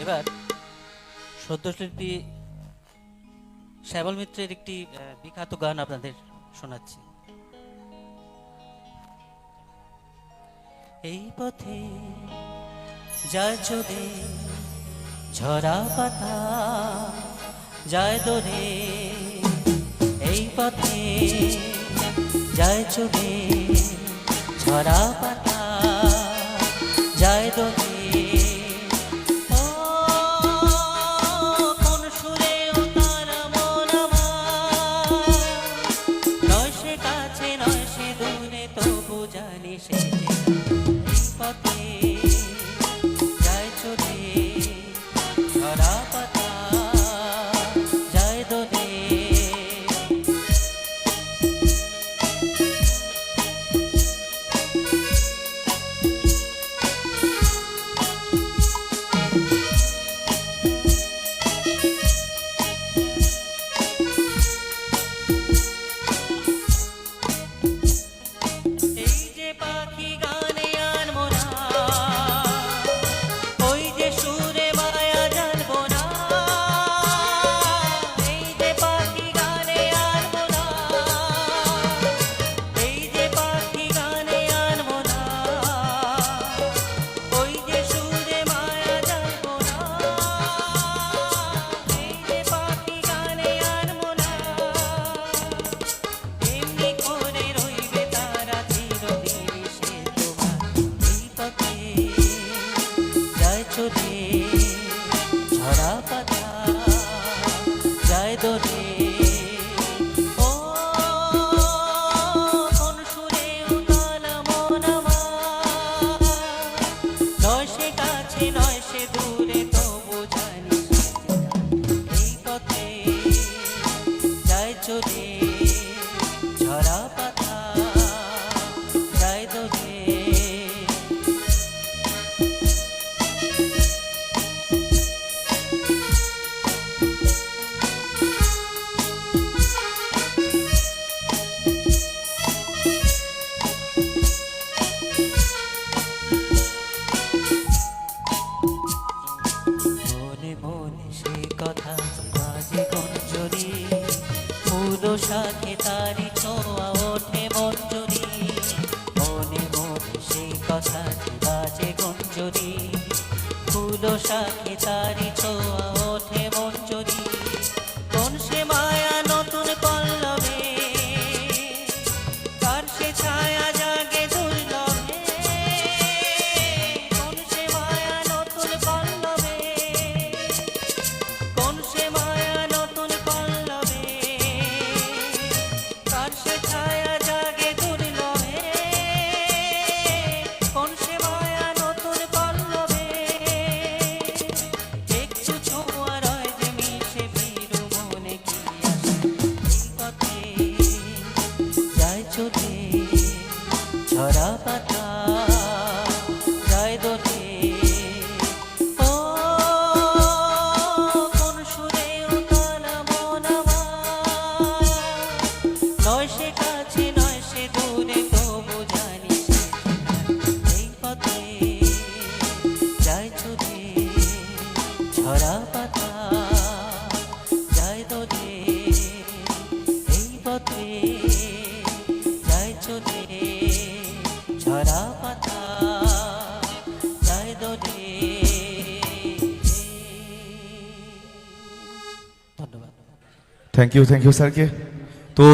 এবার সদ্যশিল্পী শ্যামল মিত্রের একটি বিখ্যাত গান আপনাদের শোনাচ্ছি। এই পথে যায় চলে ঝরা পাতা যায় দোরে, এই পথে যায় চলে ঝরা পাতা যায় দোরে। ঝরা পাতা যায় দোরে, ও কোন সুরে উতাল মন আমার, নয় সে কাছে নয় সে দূরে তবু জানি এই পথে যায় চলে ঝরা পাতা যায় দোরে। কথা বাজে গঞ্জরি, ফুলো শাখে তারি ছোঁয়া ওঠে মঞ্জরি, মনে মনে সেই কথা বাজে গঞ্জরি, ফুলো শাখে তারি ছোঁয়া ওঠে মঞ্জরি। কোন সে মায়া নতুন পল্লবে, কার সে ছায়া জাগে দুর্লভে, কোন সে মায়া নতুন পল্লবে, কোন সে মায়া নতুন পল্লবে, কার সে ছায়া জাগে দুর্লভে, কোন সে মায়া নতুন পল্লবে। একটু ছোঁয়া রয় যে মিশে ফিরু মনে কি আসে, এই পথে যায় চলে ঝরা পাতা যায় দোলে, ও কোন সুরে উতাল মন আমার, নয় সে কাছে নয় সে দূরে তবু জানি এই পথে যায় চলে ঝরা পাতা যায় দোলে, এই পথে যায় চলে ঝরা পাতা যায় দোলে। ধন্যবাদ। থ্যাংক ইউ স্যারকে। তো